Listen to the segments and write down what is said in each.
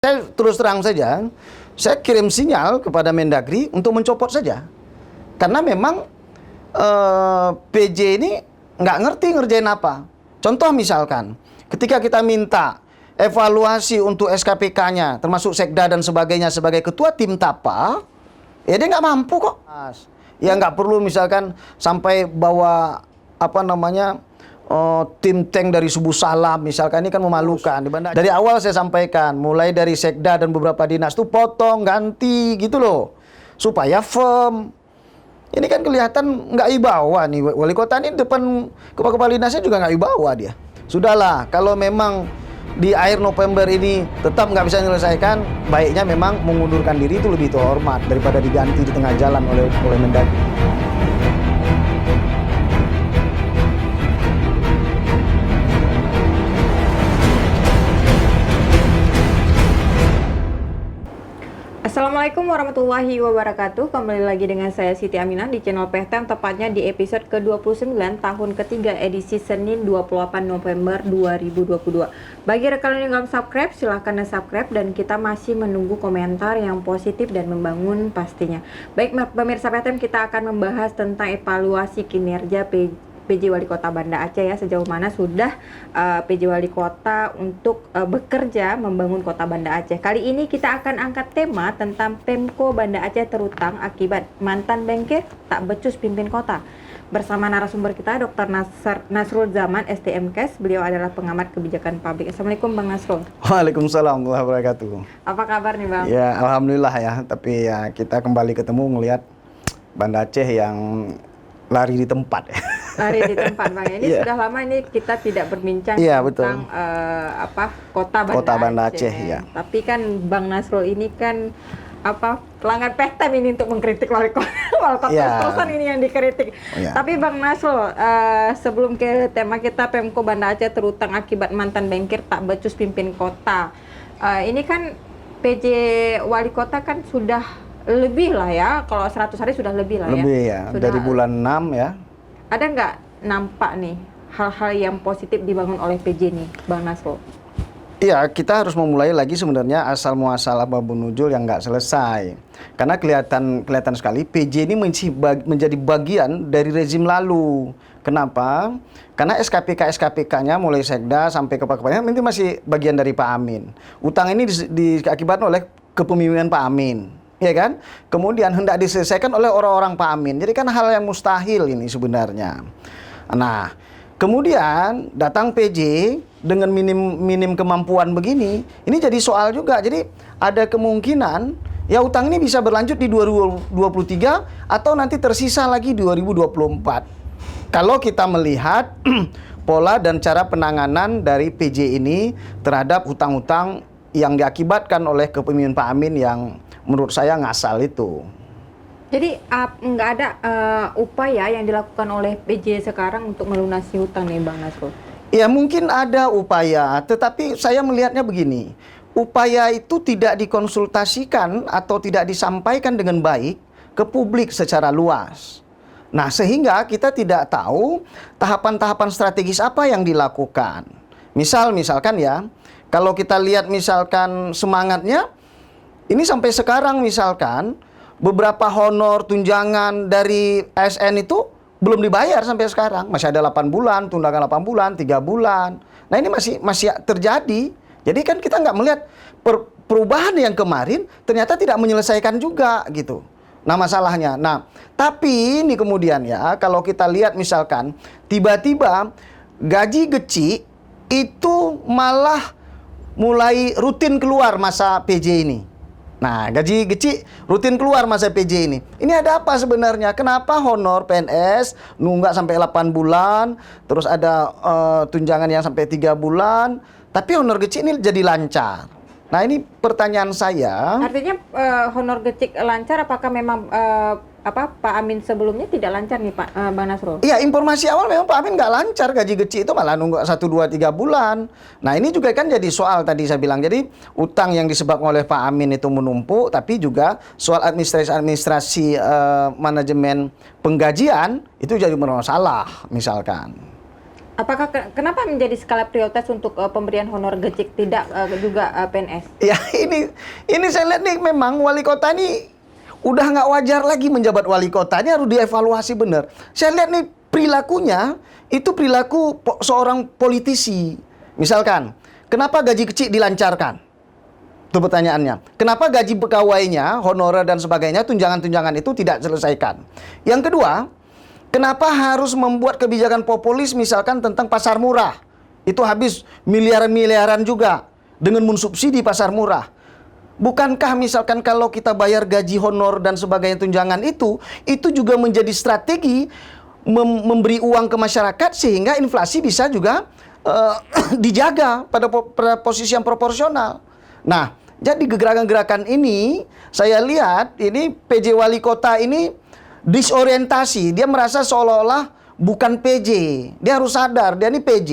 Saya terus terang saja, saya kirim sinyal kepada Mendagri untuk mencopot saja. Karena memang PJ ini nggak ngerti ngerjain apa. Contoh misalkan, ketika kita minta evaluasi untuk SKPK-nya, termasuk Sekda dan sebagainya sebagai ketua tim TAPA, ya dia nggak mampu kok. Ya nggak perlu misalkan sampai bawa tim tank dari Subuh Salam misalkan, ini kan memalukan. Dari awal saya sampaikan, mulai dari Sekda dan beberapa dinas tuh potong, ganti gitu loh, supaya firm. Ini kan kelihatan nggak wibawa nih, wali kota ini depan kepala dinasnya juga nggak wibawa dia. Sudahlah, kalau memang di akhir November ini tetap nggak bisa menyelesaikan, baiknya memang mengundurkan diri itu lebih terhormat daripada diganti di tengah jalan oleh Mendagri. Assalamualaikum warahmatullahi wabarakatuh. Kembali lagi dengan saya Siti Aminah di channel PTM, tepatnya di episode ke-29 tahun ketiga edisi Senin 28 November 2022. Bagi rekan yang belum subscribe, silahkan subscribe, dan kita masih menunggu komentar yang positif dan membangun pastinya. Baik pemirsa PTM, kita akan membahas tentang evaluasi kinerja PJ Wali Kota Banda Aceh ya, sejauh mana sudah PJ Wali Kota untuk bekerja membangun Kota Banda Aceh. Kali ini kita akan angkat tema tentang Pemko Banda Aceh terutang akibat mantan bankir tak becus pimpin kota. Bersama narasumber kita Dr. Nasrul Zaman, STMKes. Beliau adalah pengamat kebijakan publik. Assalamualaikum Bang Nasrul. Waalaikumsalam warahmatullahi wabarakatuh. Apa kabar nih Bang? Ya alhamdulillah ya, tapi ya kita kembali ketemu ngelihat Banda Aceh yang lari di tempat. Lari di tempat Bang. Ini sudah lama ini kita tidak berbincang tentang Kota Banda Aceh. Ya. Tapi kan Bang Nasrul ini kan pelanggan PTM ini untuk mengkritik wali kota. Terus-terusan ini yang dikritik. Tapi Bang Nasrul, sebelum ke tema kita Pemko Banda Aceh terutang akibat mantan bankir tak becus pimpin kota. Ini kan PJ wali kota kan sudah lebih lah ya, kalau 100 hari sudah lebih lah ya. Lebih ya, sudah, dari bulan 6 ya. Ada nggak nampak nih hal-hal yang positif dibangun oleh PJ nih, Bang Nasrul? Iya, kita harus memulai lagi sebenarnya asal muasal Babun Nujul yang nggak selesai. Karena kelihatan sekali PJ ini menjadi bagian dari rezim lalu. Kenapa? Karena SKPK-nya mulai Sekda sampai ke Pak Kepala ini masih bagian dari Pak Amin. Utang ini diakibatkan oleh kepemimpinan Pak Amin. Ya kan? Kemudian hendak diselesaikan oleh orang-orang Pak Amin. Jadi kan hal yang mustahil ini sebenarnya. Nah, kemudian datang PJ dengan minim kemampuan begini, ini jadi soal juga. Jadi ada kemungkinan ya utang ini bisa berlanjut di 2023 atau nanti tersisa lagi 2024. Kalau kita melihat pola dan cara penanganan dari PJ ini terhadap hutang-hutang yang diakibatkan oleh kepemimpinan Pak Amin yang menurut saya ngasal itu. Jadi nggak ada upaya yang dilakukan oleh PJ sekarang untuk melunasi hutang nih Bang Nasrul? Ya mungkin ada upaya, tetapi saya melihatnya begini. Upaya itu tidak dikonsultasikan atau tidak disampaikan dengan baik ke publik secara luas. Nah sehingga kita tidak tahu tahapan-tahapan strategis apa yang dilakukan. Misalkan ya, kalau kita lihat misalkan semangatnya, ini sampai sekarang misalkan beberapa honor tunjangan dari ASN itu belum dibayar sampai sekarang. Masih ada 8 bulan, tunjangan 8 bulan, 3 bulan. Nah ini masih terjadi. Jadi kan kita nggak melihat perubahan yang kemarin ternyata tidak menyelesaikan juga gitu. Nah masalahnya. Nah tapi ini kemudian ya kalau kita lihat misalkan tiba-tiba gaji geci itu malah mulai rutin keluar masa PJ ini. Nah, gaji geci rutin keluar masa PJ ini. Ini ada apa sebenarnya? Kenapa honor PNS nunggak sampai 8 bulan, terus ada tunjangan yang sampai 3 bulan, tapi honor geci ini jadi lancar. Nah, ini pertanyaan saya. Artinya honor geci lancar, apakah memang Pak Amin sebelumnya tidak lancar nih Pak Bang Nasrul? Iya, informasi awal memang Pak Amin nggak lancar, gaji geci itu malah nunggak 1, 2, 3 bulan. Nah ini juga kan jadi soal tadi saya bilang. Jadi utang yang disebabkan oleh Pak Amin itu menumpuk, tapi juga soal administrasi manajemen penggajian itu jadi bermasalah misalkan. Apakah kenapa menjadi skala prioritas untuk pemberian honor gecik tidak juga PNS? Ya ini saya lihat nih memang wali kota ini udah nggak wajar lagi menjabat wali kota, ini harus dievaluasi benar. Saya lihat nih perilakunya itu perilaku seorang politisi. Misalkan, kenapa gaji kecil dilancarkan? Itu pertanyaannya. Kenapa gaji pegawainya, honorer dan sebagainya, tunjangan-tunjangan itu tidak selesaikan? Yang kedua, kenapa harus membuat kebijakan populis misalkan tentang pasar murah? Itu habis miliaran-miliaran juga dengan mensubsidi pasar murah. Bukankah misalkan kalau kita bayar gaji honor dan sebagainya tunjangan itu juga menjadi strategi memberi uang ke masyarakat sehingga inflasi bisa juga dijaga pada posisi yang proporsional. Nah, jadi gerakan-gerakan ini saya lihat ini PJ Wali Kota ini disorientasi. Dia merasa seolah-olah bukan PJ. Dia harus sadar, dia ini PJ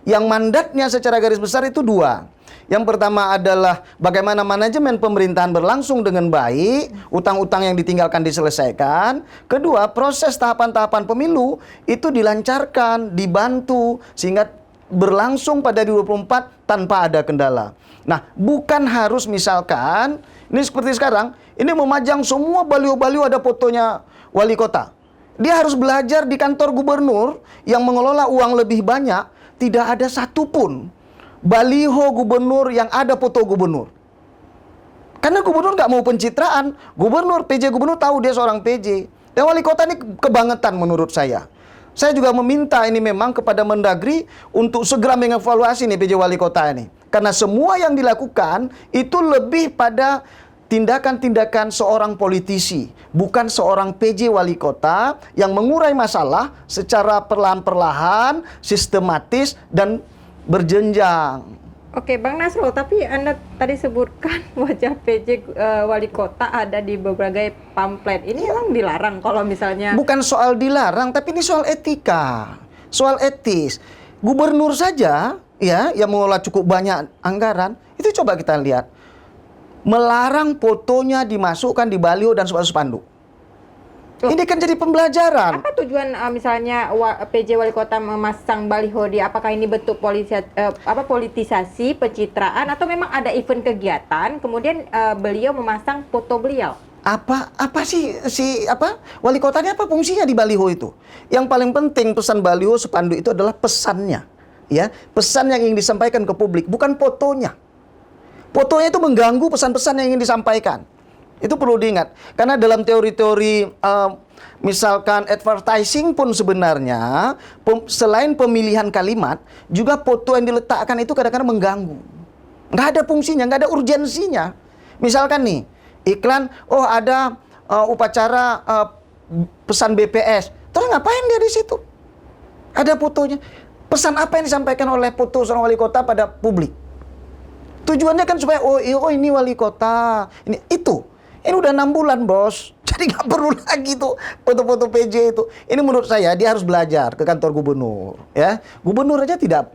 yang mandatnya secara garis besar itu dua. Yang pertama adalah bagaimana manajemen pemerintahan berlangsung dengan baik, utang-utang yang ditinggalkan diselesaikan. Kedua, proses tahapan-tahapan pemilu itu dilancarkan, dibantu sehingga berlangsung pada 2024 tanpa ada kendala. Nah, bukan harus misalkan, ini seperti sekarang, ini memajang semua baliho-baliho ada fotonya wali kota. Dia harus belajar di kantor gubernur yang mengelola uang lebih banyak, tidak ada satupun baliho gubernur yang ada foto gubernur. Karena gubernur nggak mau pencitraan, PJ gubernur tahu dia seorang PJ. Dan wali kota ini kebangetan menurut saya. Saya juga meminta ini memang kepada Mendagri untuk segera mengevaluasi nih PJ Wali Kota ini. Karena semua yang dilakukan itu lebih pada tindakan-tindakan seorang politisi. Bukan seorang PJ Wali Kota yang mengurai masalah secara perlahan-perlahan, sistematis, dan berjenjang. Oke, Bang Nasrul, tapi Anda tadi sebutkan wajah PJ Wali Kota ada di berbagai pamflet. Ini memang dilarang kalau misalnya... Bukan soal dilarang, tapi ini soal etika, soal etis. Gubernur saja, ya, yang mengelola cukup banyak anggaran, itu coba kita lihat. Melarang fotonya dimasukkan di baliho dan spanduk. Ini kan jadi pembelajaran. Apa tujuan misalnya PJ Wali Kota memasang baliho di apakah ini bentuk politisasi, pencitraan atau memang ada event kegiatan kemudian beliau memasang foto beliau? Apa sih wali kotanya apa fungsinya di baliho itu? Yang paling penting pesan baliho spanduk itu adalah pesannya, ya, pesan yang ingin disampaikan ke publik, bukan fotonya. Fotonya itu mengganggu pesan-pesan yang ingin disampaikan. Itu perlu diingat. Karena dalam teori-teori misalkan advertising pun sebenarnya selain pemilihan kalimat, juga foto yang diletakkan itu kadang-kadang mengganggu. Nggak ada fungsinya, nggak ada urgensinya. Misalkan nih, iklan, ada upacara pesan BPS. Terus ngapain dia di situ? Ada fotonya. Pesan apa yang disampaikan oleh foto seorang wali kota pada publik? Tujuannya kan supaya, ini wali kota. Ini udah 6 bulan, bos. Jadi nggak perlu lagi tuh foto-foto PJ itu. Ini menurut saya dia harus belajar ke kantor gubernur. Ya, gubernur aja tidak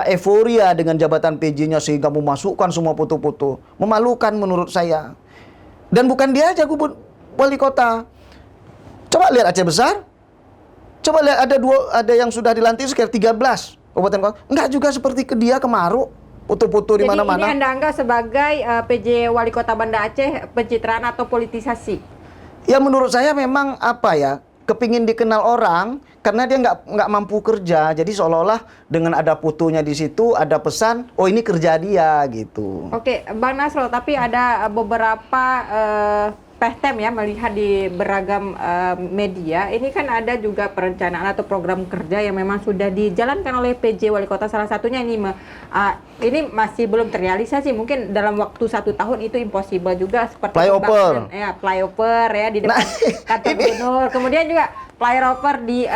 euforia dengan jabatan PJ-nya sehingga memasukkan semua foto-foto. Memalukan menurut saya. Dan bukan dia aja wali kota. Coba lihat Aceh Besar. Coba lihat ada yang sudah dilantik sekitar 13 kabupaten kota. Enggak juga seperti dia Kemaru. Foto-foto di mana-mana. Jadi ini Anda anggap sebagai PJ Wali Kota Banda Aceh pencitraan atau politisasi? Ya menurut saya memang kepingin dikenal orang karena dia nggak mampu kerja. Jadi seolah-olah dengan ada fotonya di situ, ada pesan, ini kerja dia gitu. Oke, Bang Nasrul, tapi ada beberapa Pehtem ya melihat di beragam media, ini kan ada juga perencanaan atau program kerja yang memang sudah dijalankan oleh PJ Wali Kota. Salah satunya ini masih belum terrealisasi. Mungkin dalam waktu 1 tahun itu impossible juga seperti flyover ya di depan kantor gubernur. Kemudian juga flyover di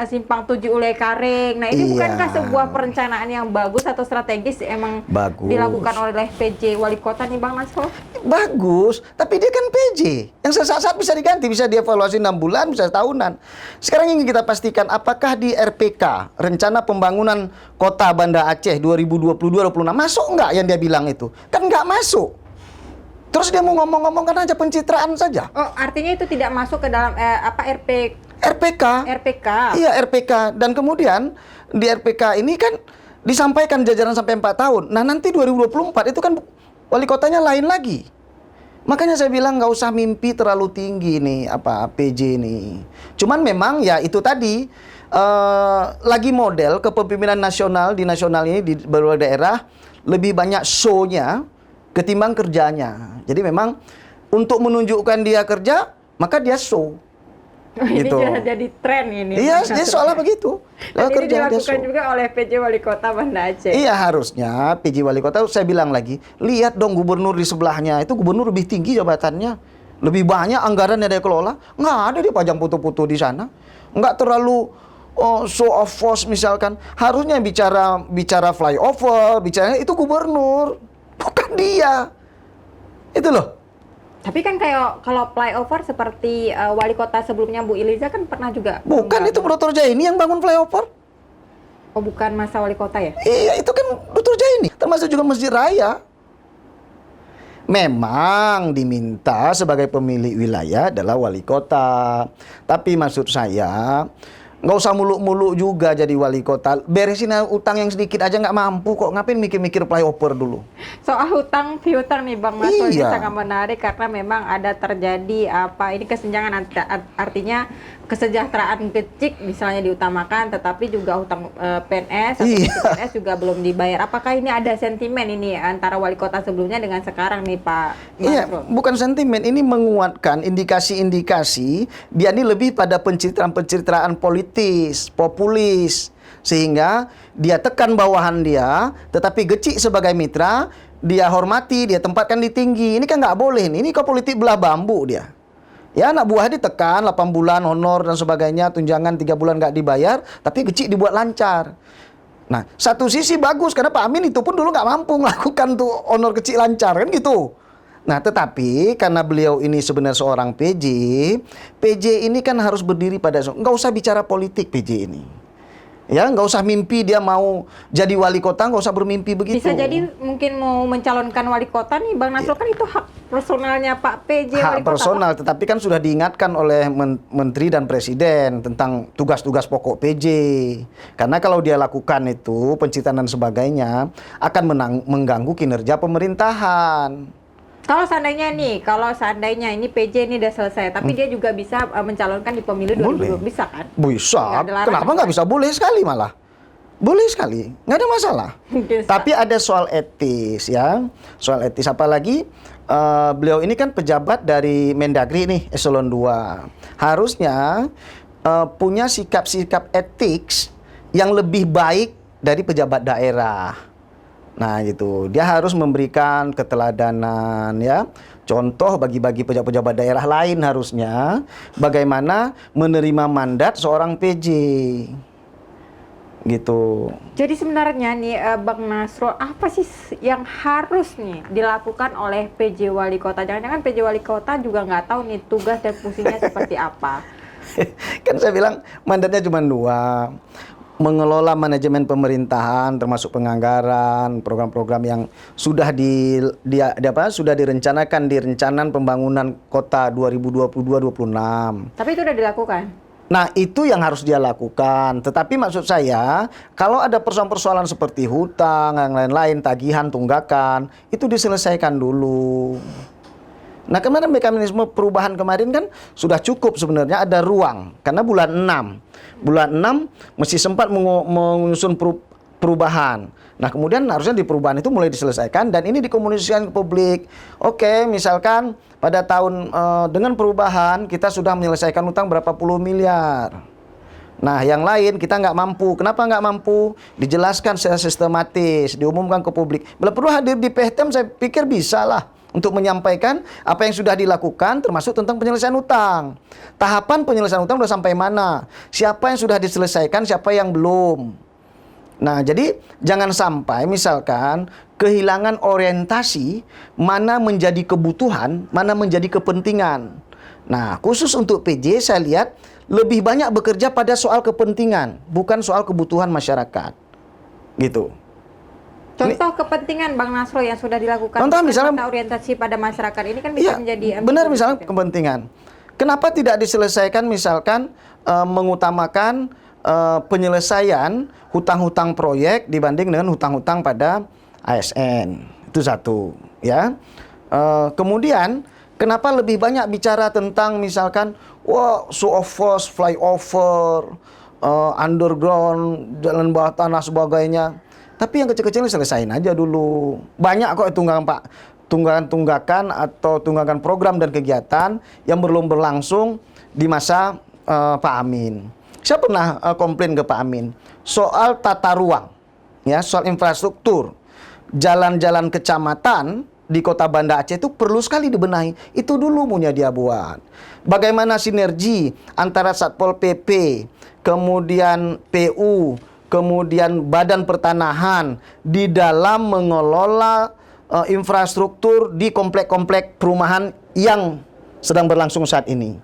Simpang 7 Ulai Karing. Nah, ini bukankah sebuah perencanaan yang bagus atau strategis emang dilakukan oleh PJ Wali Kota nih, Bang Nasrul? Bagus, tapi dia kan PJ. Yang sesaat-saat bisa diganti, bisa dievaluasi 6 bulan, bisa tahunan. Sekarang ingin kita pastikan apakah di RPK, Rencana Pembangunan Kota Banda Aceh 2022-2026, masuk nggak yang dia bilang itu? Kan nggak masuk. Terus dia mau ngomong-ngomong kan aja pencitraan saja. Oh, artinya itu tidak masuk ke dalam RPK. RPK. Iya, RPK. Dan kemudian di RPK ini kan disampaikan jajaran sampai 4 tahun. Nah, nanti 2024 itu kan wali kotanya lain lagi. Makanya saya bilang nggak usah mimpi terlalu tinggi nih PJ ini. Cuman memang ya itu tadi lagi model kepemimpinan nasional di nasional ini di beberapa daerah lebih banyak show-nya ketimbang kerjanya. Jadi memang untuk menunjukkan dia kerja, maka dia show. Ini Gitu. jadi tren ini. Iya, dia soalnya begitu. Dan ini Dia dilakukan show. juga oleh PJ Wali Kota Banda Aceh. Iya, harusnya PJ Wali Kota, saya bilang lagi, lihat dong gubernur di sebelahnya, itu gubernur lebih tinggi jabatannya, lebih banyak anggaran yang dia kelola, nggak ada dia pajang foto-foto di sana, nggak terlalu show of force misalkan, harusnya bicara flyover, bicara itu gubernur, bukan dia, itu loh. Tapi kan kayak kalau flyover seperti wali kota sebelumnya Bu Iliza kan pernah juga. Bukan itu Dr. Jaini yang bangun flyover. Oh, bukan masa wali kota ya? Iya, itu kan Dr. Jaini, termasuk juga Masjid Raya. Memang diminta sebagai pemilik wilayah adalah wali kota. Tapi maksud saya, nggak usah muluk-muluk juga jadi wali kota. Beresin utang yang sedikit aja nggak mampu kok. Ngapain mikir-mikir flyover dulu? Soal hutang piutang nih Bang Nasrul, ini Iya. sangat menarik karena memang ada terjadi ini kesenjangan artinya kesejahteraan kecil misalnya diutamakan, tetapi juga hutang PNS atau Iya. PNS juga belum dibayar. Apakah ini ada sentimen ini antara wali kota sebelumnya dengan sekarang nih Pak Iya, Nasrul? bukan sentimen. Ini menguatkan indikasi-indikasi dia ini lebih pada pencitraan-pencitraan politis, populis. Sehingga dia tekan bawahan dia, tetapi Geci sebagai mitra, dia hormati, dia tempatkan di tinggi. Ini kan nggak boleh nih. Ini kok politik belah bambu dia. Ya, anak buah ditekan 8 bulan honor dan sebagainya, tunjangan 3 bulan nggak dibayar, tapi Geci dibuat lancar. Nah, satu sisi bagus karena Pak Amin itu pun dulu nggak mampu melakukan tuh honor kecil lancar kan gitu. Nah, tetapi karena beliau ini sebenarnya seorang PJ ini kan harus berdiri pada nggak usah bicara politik PJ ini. Ya, nggak usah mimpi dia mau jadi wali kota, nggak usah bermimpi begitu. Bisa jadi mungkin mau mencalonkan wali kota nih Bang Nasrul, kan itu hak personalnya Pak PJ wali Hak kota. personal, tetapi kan sudah diingatkan oleh menteri dan presiden tentang tugas-tugas pokok PJ. Karena kalau dia lakukan itu pencitraan dan sebagainya akan mengganggu kinerja pemerintahan. Kalau seandainya ini PJ ini udah selesai, tapi dia juga bisa mencalonkan di pemilu 2020, bisa kan? Bisa. Nggak ada larangan. Kenapa nggak bisa? Boleh sekali malah. Boleh sekali. Nggak ada masalah. Bisa. Tapi ada soal etis ya. Soal etis apalagi beliau ini kan pejabat dari Mendagri nih, eselon 2. Harusnya punya sikap-sikap etik yang lebih baik dari pejabat daerah. Nah gitu, dia harus memberikan keteladanan ya. Contoh bagi pejabat-pejabat daerah lain harusnya bagaimana menerima mandat seorang PJ. Gitu. Jadi sebenarnya nih Bang Nasrul, apa sih yang harus nih dilakukan oleh PJ wali kota? Jangan-jangan PJ wali kota juga nggak tahu nih tugas dan fungsinya seperti apa. Kan saya bilang mandatnya cuma 2. Mengelola manajemen pemerintahan termasuk penganggaran, program-program yang sudah sudah direncanakan di rencanaan pembangunan kota 2022-2026. Tapi itu udah dilakukan. Nah, itu yang harus dia lakukan. Tetapi maksud saya, kalau ada persoalan-persoalan seperti hutang, yang lain-lain, tagihan, tunggakan, itu diselesaikan dulu. Nah, kemarin mekanisme perubahan kemarin kan sudah cukup sebenarnya, ada ruang. Karena bulan 6 mesti sempat menyusun perubahan. Nah, kemudian harusnya di perubahan itu mulai diselesaikan dan ini dikomunikasikan ke publik. Oke, misalkan pada tahun dengan perubahan kita sudah menyelesaikan utang berapa puluh miliar. Nah, yang lain kita nggak mampu. Kenapa nggak mampu? Dijelaskan secara sistematis, diumumkan ke publik. Bila perlu hadir di PHTM, saya pikir bisa lah untuk menyampaikan apa yang sudah dilakukan termasuk tentang penyelesaian utang. Tahapan penyelesaian utang sudah sampai mana? Siapa yang sudah diselesaikan, siapa yang belum. Nah, jadi jangan sampai misalkan kehilangan orientasi mana menjadi kebutuhan, mana menjadi kepentingan. Nah, khusus untuk PJ saya lihat lebih banyak bekerja pada soal kepentingan, bukan soal kebutuhan masyarakat. Gitu. Contoh kepentingan Bang Nasrul yang sudah dilakukan. Contoh misalnya orientasi pada masyarakat ini kan bisa menjadi benar misalnya kepentingan. Kenapa tidak diselesaikan misalkan mengutamakan penyelesaian hutang-hutang proyek dibanding dengan hutang-hutang pada ASN. Itu satu, ya. Kemudian kenapa lebih banyak bicara tentang misalkan show of force, flyover, underground, jalan bawah tanah sebagainya. Tapi yang kecil-kecil selesain aja dulu. Banyak kok tunggakan atau tunggakan program dan kegiatan yang belum berlangsung di masa Pak Amin. Saya pernah komplain ke Pak Amin soal tata ruang, ya, soal infrastruktur. Jalan-jalan kecamatan di Kota Banda Aceh itu perlu sekali dibenahi. Itu dulu punya dia buat. Bagaimana sinergi antara Satpol PP, kemudian PU, kemudian Badan Pertanahan di dalam mengelola infrastruktur di komplek-komplek perumahan yang sedang berlangsung saat ini.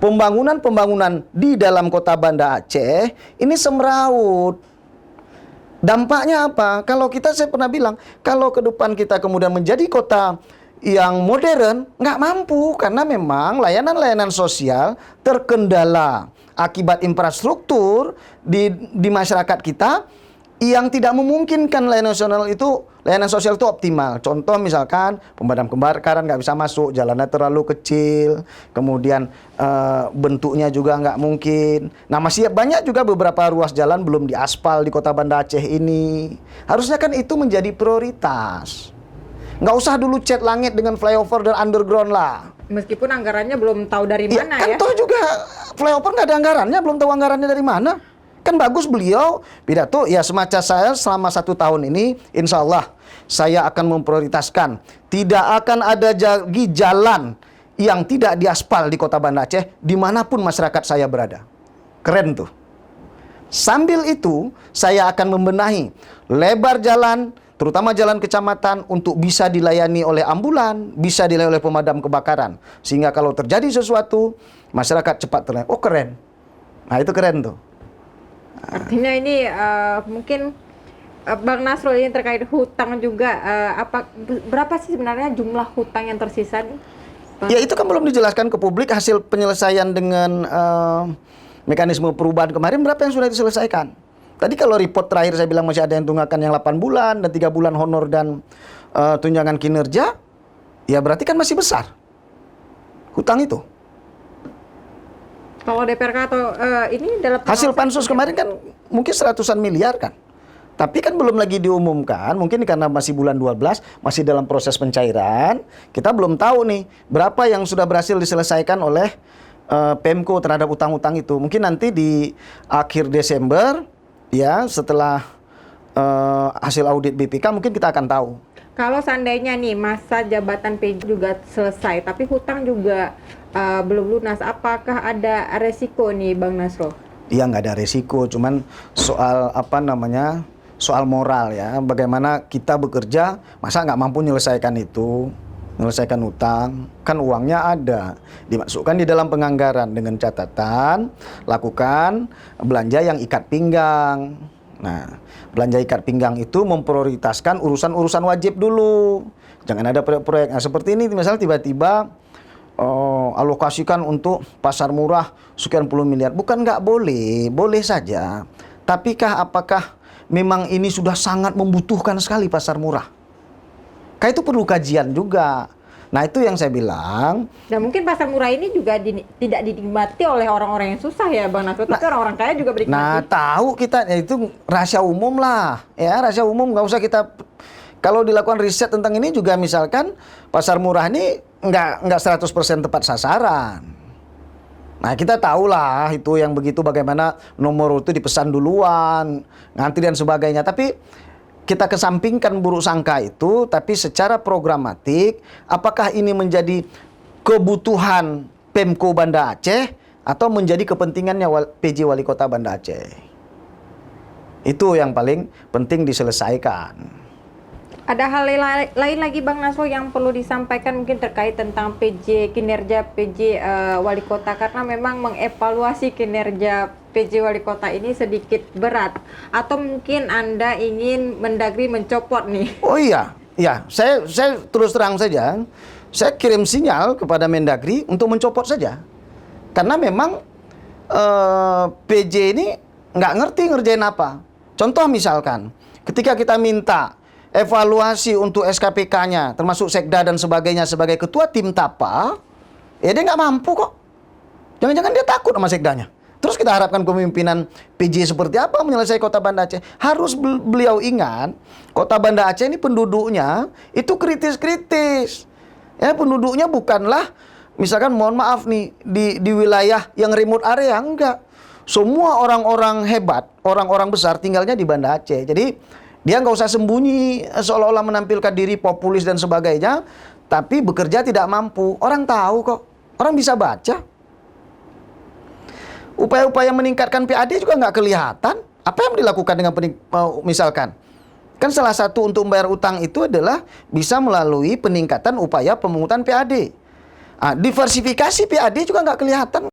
Pembangunan-pembangunan di dalam Kota Banda Aceh ini semeraut. Dampaknya apa? Saya pernah bilang, kalau ke depan kita kemudian menjadi kota yang modern, nggak mampu karena memang layanan-layanan sosial terkendala akibat infrastruktur di masyarakat kita yang tidak memungkinkan layanan sosial itu optimal. Contoh misalkan pemadam kebakaran nggak bisa masuk, jalannya terlalu kecil, kemudian bentuknya juga nggak mungkin. Nah, masih banyak juga beberapa ruas jalan belum diaspal di Kota Banda Aceh ini. Harusnya kan itu menjadi prioritas. Nggak usah dulu cat langit dengan flyover dan underground lah. Meskipun anggarannya belum tahu dari mana Kan toh juga flyover nggak ada anggarannya, belum tahu anggarannya dari mana. Kan bagus beliau pidato, ya semacam saya selama 1 tahun ini, insya Allah saya akan memprioritaskan. Tidak akan ada lagi jalan yang tidak diaspal di Kota Banda Aceh, dimanapun masyarakat saya berada. Keren tuh. Sambil itu, saya akan membenahi lebar jalan, terutama jalan kecamatan, untuk bisa dilayani oleh ambulan, bisa dilayani oleh pemadam kebakaran. Sehingga kalau terjadi sesuatu, masyarakat cepat terlayani. Oh, keren. Nah, itu keren tuh. Artinya ini mungkin Bang Nasrul ini terkait hutang juga, berapa sih sebenarnya jumlah hutang yang tersisa nih? Ya itu kan belum dijelaskan ke publik hasil penyelesaian dengan mekanisme perubahan kemarin berapa yang sudah diselesaikan. Tadi kalau report terakhir saya bilang masih ada yang tunggakan yang 8 bulan dan 3 bulan honor dan tunjangan kinerja, ya berarti kan masih besar hutang itu. Kalau DPRK atau ini dalam hasil pansus kemarin kan mungkin 100-an miliar kan. Tapi kan belum lagi diumumkan, mungkin karena masih bulan 12, masih dalam proses pencairan. Kita belum tahu nih berapa yang sudah berhasil diselesaikan oleh Pemko terhadap utang-utang itu. Mungkin nanti di akhir Desember, ya setelah hasil audit BPK mungkin kita akan tahu. Kalau seandainya nih masa jabatan PJ juga selesai, tapi hutang juga belum lunas, apakah ada resiko nih Bang Nasrul? Iya, nggak ada resiko, cuman soal soal moral ya. Bagaimana kita bekerja, masa nggak mampu menyelesaikan hutang, kan uangnya ada, dimasukkan di dalam penganggaran dengan catatan lakukan belanja yang ikat pinggang. Nah, belanja ikat pinggang itu memprioritaskan urusan-urusan wajib dulu. Jangan ada proyek-proyek. Nah, seperti ini misalnya tiba-tiba alokasikan untuk pasar murah sekian puluh miliar. Bukan nggak boleh, boleh saja. Tapi apakah memang ini sudah sangat membutuhkan sekali pasar murah? Kayak itu perlu kajian juga. Nah, itu yang saya bilang. Nah, mungkin pasar murah ini juga tidak dinikmati oleh orang-orang yang susah ya Bang Nasrul, tapi orang-orang kaya juga menikmati. Nah, tahu kita, ya itu rahasia umum lah. Ya, rahasia umum, nggak usah kita. Kalau dilakukan riset tentang ini juga, misalkan pasar murah ini nggak 100% tepat sasaran. Nah, kita tahu lah itu yang begitu, bagaimana nomor itu dipesan duluan, ngantri dan sebagainya. Tapi kita kesampingkan buruk sangka itu, tapi secara programatik, apakah ini menjadi kebutuhan Pemko Banda Aceh atau menjadi kepentingannya PJ Wali Kota Banda Aceh? Itu yang paling penting diselesaikan. Ada hal lain lagi Bang Nasrul yang perlu disampaikan mungkin terkait tentang kinerja PJ Wali Kota, karena memang mengevaluasi kinerja PJ Wali Kota ini sedikit berat, atau mungkin Anda ingin Mendagri mencopot nih? Oh iya, saya terus terang saja, saya kirim sinyal kepada Mendagri untuk mencopot saja, karena memang PJ ini nggak ngerti ngerjain apa. Contoh misalkan, ketika kita minta evaluasi untuk SKPK-nya, termasuk Sekda dan sebagainya sebagai ketua tim TAPA, ya dia nggak mampu kok. Jangan-jangan dia takut sama Sekdanya. Terus kita harapkan kepemimpinan PJ seperti apa menyelesaikan Kota Banda Aceh. Harus beliau ingat, Kota Banda Aceh ini penduduknya itu kritis-kritis. Ya, penduduknya bukanlah, misalkan mohon maaf nih, di wilayah yang remote area, enggak. Semua orang-orang hebat, orang-orang besar tinggalnya di Banda Aceh. Jadi dia nggak usah sembunyi seolah-olah menampilkan diri populis dan sebagainya, tapi bekerja tidak mampu. Orang tahu kok, orang bisa baca. Upaya-upaya meningkatkan PAD juga nggak kelihatan. Apa yang dilakukan dengan misalkan? Kan salah satu untuk membayar utang itu adalah bisa melalui peningkatan upaya pemungutan PAD. Diversifikasi PAD juga nggak kelihatan.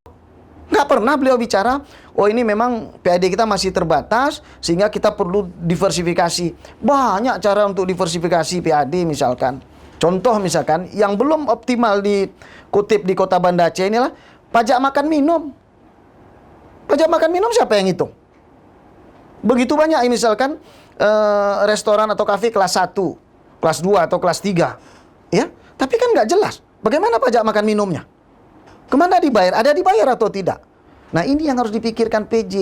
Nggak pernah beliau bicara, oh ini memang PAD kita masih terbatas, sehingga kita perlu diversifikasi. Banyak cara untuk diversifikasi PAD misalkan. Contoh misalkan, yang belum optimal dikutip di Kota Banda Aceh inilah pajak makan minum. Pajak makan minum siapa yang hitung? Begitu banyak misalkan restoran atau kafe kelas 1, kelas 2 atau kelas 3. Ya, tapi kan nggak jelas bagaimana pajak makan minumnya. Kemana dibayar? Ada dibayar atau tidak? Nah ini yang harus dipikirkan PJ.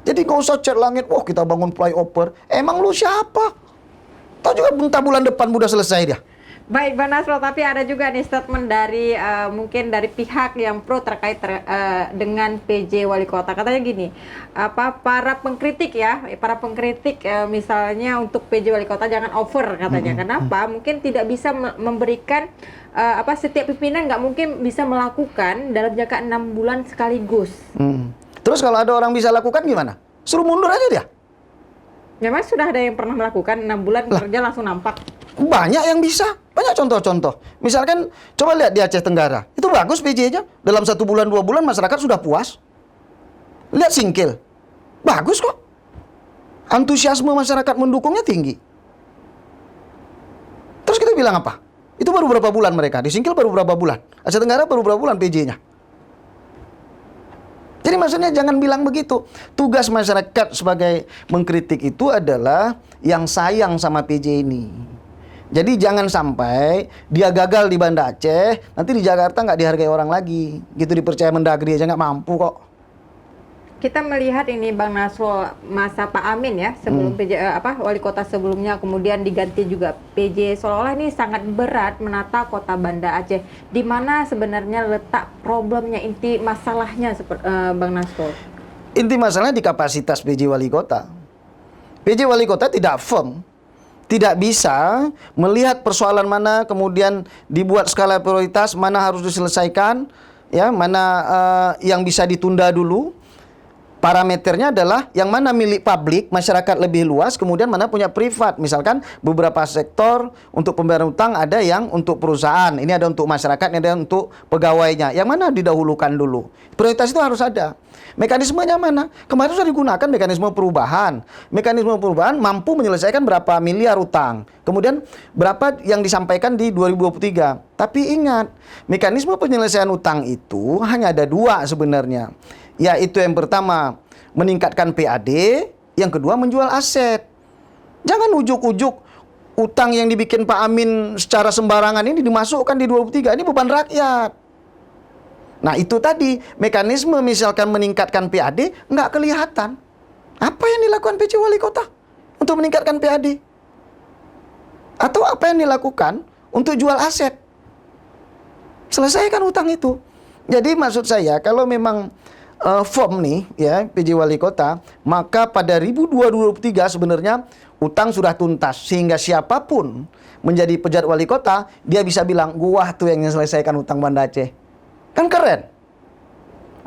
Jadi nggak usah cat langit, wah kita bangun flyover. Emang lu siapa? Tahu juga bentar bulan depan udah selesai dia. Baik Bang Nasrul, tapi ada juga nih statement dari mungkin dari pihak yang pro terkait dengan PJ Wali Kota. Katanya gini, para pengkritik misalnya untuk PJ Wali Kota jangan over katanya. Kenapa? Mungkin tidak bisa memberikan setiap pimpinan nggak mungkin bisa melakukan dalam jangka 6 bulan sekaligus. Terus kalau ada orang bisa lakukan gimana? Suruh mundur aja dia. Memang sudah ada yang pernah melakukan 6 bulan kerja langsung nampak. Banyak yang bisa, banyak contoh-contoh. Misalkan, coba lihat di Aceh Tenggara. Itu bagus PJ-nya. Dalam 1 bulan, 2 bulan masyarakat sudah puas. Lihat Singkil. Bagus kok. Antusiasme masyarakat mendukungnya tinggi. Terus kita bilang apa? Itu baru berapa bulan mereka? Di Singkil baru berapa bulan? Aceh Tenggara baru berapa bulan PJ-nya? Jadi maksudnya jangan bilang begitu. Tugas masyarakat sebagai mengkritik itu adalah yang sayang sama PJ ini. Jadi jangan sampai dia gagal di Banda Aceh, nanti di Jakarta nggak dihargai orang lagi. Gitu dipercaya Mendagri aja nggak mampu kok. Kita melihat ini Bang Nasrul masa Pak Amin ya, sebelum PJ wali kota sebelumnya, kemudian diganti juga PJ, seolah-olah ini sangat berat menata Kota Banda Aceh. Di mana sebenarnya letak problemnya, inti masalahnya Bang Nasrul? Inti masalahnya di kapasitas PJ Wali Kota. PJ Wali Kota tidak firm, tidak bisa melihat persoalan mana kemudian dibuat skala prioritas, mana harus diselesaikan, ya, mana yang bisa ditunda dulu. Parameternya adalah yang mana milik publik, masyarakat lebih luas, kemudian mana punya privat. Misalkan beberapa sektor untuk pembayaran utang ada yang untuk perusahaan, ini ada untuk masyarakat, ini ada untuk pegawainya. Yang mana didahulukan dulu? Prioritas itu harus ada. Mekanismenya mana? Kemarin sudah digunakan mekanisme perubahan. Mekanisme perubahan mampu menyelesaikan berapa miliar utang. Kemudian berapa yang disampaikan di 2023. Tapi ingat, mekanisme penyelesaian utang itu hanya ada 2 sebenarnya. Yaitu yang pertama meningkatkan PAD, yang kedua menjual aset. Jangan ujuk-ujuk utang yang dibikin Pak Amin secara sembarangan ini dimasukkan di 23. Ini beban rakyat. Nah itu tadi mekanisme misalkan meningkatkan PAD nggak kelihatan. Apa yang dilakukan PJ Wali Kota untuk meningkatkan PAD? Atau apa yang dilakukan untuk jual aset? Selesaikan utang itu. Jadi maksud saya kalau memang form nih ya PJ Wali Kota, maka pada 2023 sebenarnya utang sudah tuntas, sehingga siapapun menjadi pejabat wali kota dia bisa bilang gua tuh yang menyelesaikan utang Banda Aceh. Kan keren.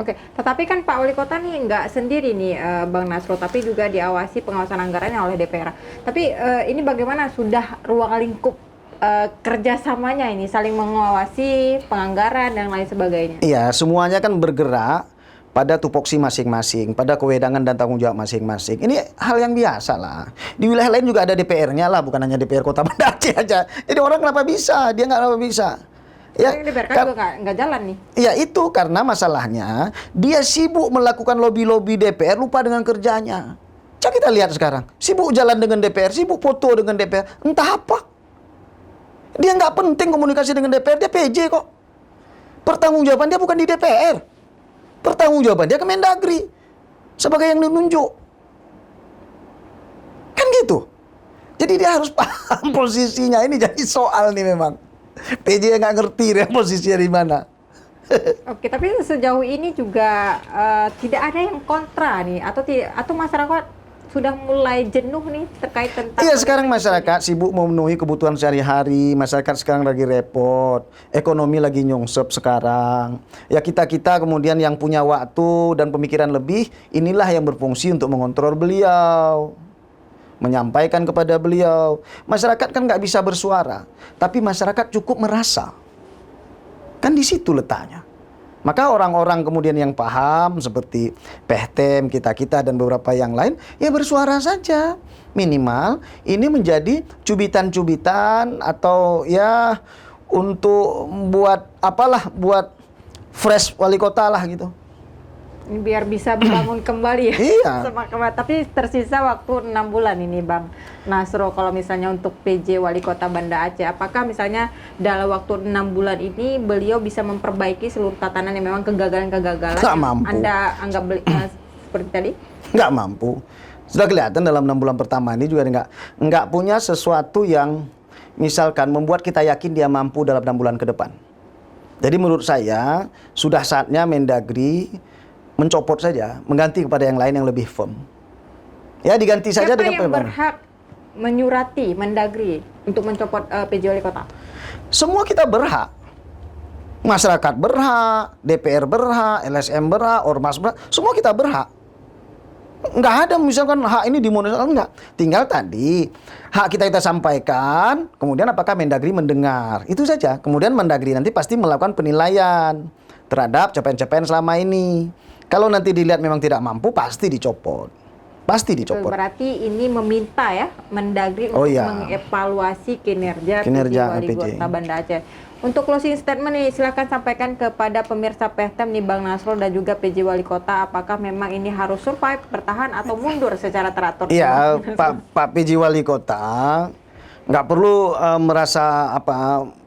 Oke, tetapi kan Pak Wali Kota nih nggak sendiri nih Bang Nasrul, tapi juga diawasi pengawasan anggarannya oleh DPR. Tapi ini bagaimana sudah ruang lingkup kerjasamanya ini, saling mengawasi penganggaran dan lain sebagainya? Iya, semuanya kan bergerak pada tupoksi masing-masing, pada kewenangan dan tanggung jawab masing-masing. Ini hal yang biasa lah. Di wilayah lain juga ada DPR-nya lah, bukan hanya DPR Kota Banda Aceh aja. Jadi orang kenapa bisa, dia nggak kenapa bisa. Ya, Yang DPRK juga nggak jalan nih. ya itu karena masalahnya dia sibuk melakukan lobby-lobby DPR, lupa dengan kerjanya. Coba kita lihat sekarang, sibuk jalan dengan DPR, sibuk foto dengan DPR, entah apa. Dia nggak penting komunikasi dengan DPR, dia PJ kok. Pertanggungjawaban dia bukan di DPR. Pertanggungjawaban dia ke Mendagri sebagai yang menunjuk. Kan gitu. Jadi dia harus paham posisinya. Ini jadi soal nih memang. PJ nggak ngerti dia posisinya di mana. Oke, tapi sejauh ini juga tidak ada yang kontra nih, atau masyarakat sudah mulai jenuh nih terkait tentang. Iya, sekarang masyarakat sibuk memenuhi kebutuhan sehari-hari. Masyarakat sekarang lagi repot, ekonomi lagi nyungsep sekarang. Ya kita kemudian yang punya waktu dan pemikiran lebih, inilah yang berfungsi untuk mengontrol beliau, menyampaikan kepada beliau. Masyarakat kan nggak bisa bersuara, tapi masyarakat cukup merasa. Kan di situ letaknya. Maka orang-orang kemudian yang paham seperti Pehtem, kita-kita dan beberapa yang lain, ya bersuara saja. Minimal ini menjadi cubitan-cubitan atau ya untuk buat apalah, buat fresh wali kota lah gitu. Biar bisa membangun kembali ya. Iya. Tapi tersisa waktu 6 bulan ini Bang Nasro, kalau misalnya untuk PJ Wali Kota Banda Aceh, apakah misalnya dalam waktu 6 bulan ini beliau bisa memperbaiki seluruh tatanan yang memang kegagalan-kegagalan Nggak yang mampu. Anda anggap seperti tadi? Nggak mampu. Sudah kelihatan dalam 6 bulan pertama ini juga nggak punya sesuatu yang misalkan membuat kita yakin dia mampu dalam 6 bulan ke depan. Jadi menurut saya sudah saatnya Mendagri mencopot saja, mengganti kepada yang lain yang lebih firm. Ya diganti saja Siapa dengan yang berhak menyurati Mendagri untuk mencopot PJ Wali Kota? Semua kita berhak. Masyarakat berhak, DPR berhak, LSM berhak, Ormas berhak, semua kita berhak. Nggak ada misalkan hak ini dimonetisasi, enggak. Tinggal tadi hak kita sampaikan, kemudian apakah Mendagri mendengar. Itu saja. Kemudian Mendagri nanti pasti melakukan penilaian terhadap capaian-capaian selama ini. Kalau nanti dilihat memang tidak mampu, pasti dicopot. Pasti dicopot. Berarti ini meminta ya Mendagri untuk mengevaluasi kinerja PJ Wali Kota Banda Aceh. Untuk closing statement nih, silakan sampaikan kepada pemirsa Pehtem nih Bang Nasrul dan juga PJ Wali Kota, apakah memang ini harus survive, bertahan atau mundur secara teratur? Iya, Pak PJ Wali Kota nggak perlu merasa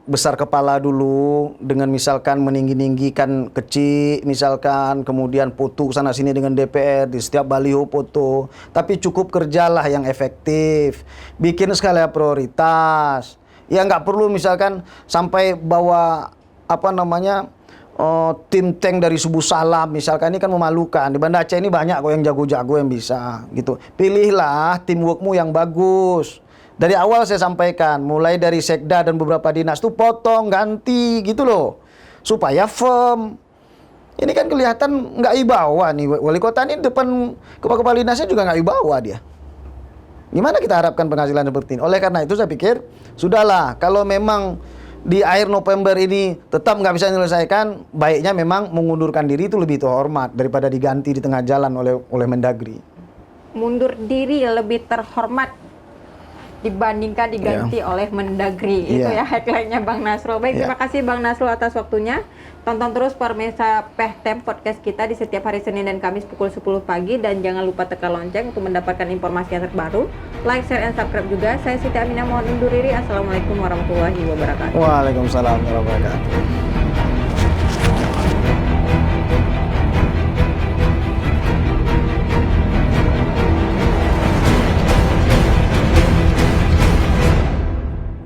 besar kepala dulu dengan misalkan meninggi-ninggikan kecil, misalkan kemudian foto sana sini dengan DPR di setiap baliho foto, tapi cukup kerjalah yang efektif, bikin skala prioritas. Ya nggak perlu misalkan sampai bawa tim tank dari Subuh Salam, misalkan, ini kan memalukan. Di Banda Aceh ini banyak kok yang jago-jago yang bisa gitu. Pilihlah teamworkmu yang bagus. Dari awal saya sampaikan, mulai dari sekda dan beberapa dinas tuh potong, ganti gitu loh. Supaya firm. Ini kan kelihatan nggak ibawa nih. Wali kota ini depan kepala dinasnya juga nggak ibawa dia. Gimana kita harapkan penghasilan seperti ini? Oleh karena itu saya pikir, sudahlah. Kalau memang di akhir November ini tetap nggak bisa menyelesaikan, baiknya memang mengundurkan diri itu lebih terhormat daripada diganti di tengah jalan oleh Mendagri. Mundur diri lebih terhormat dibandingkan diganti oleh Mendagri. Itu ya headline-nya Bang Nasrul. Baik, terima kasih Bang Nasrul atas waktunya. Tonton terus pemirsa Pehtem podcast kita di setiap hari Senin dan Kamis pukul 10 pagi, dan jangan lupa tekan lonceng untuk mendapatkan informasi yang terbaru. Like, share, and subscribe juga. Saya Siti Aminah mohon undur diri. Assalamualaikum warahmatullahi wabarakatuh. Waalaikumsalam warahmatullahi wabarakatuh.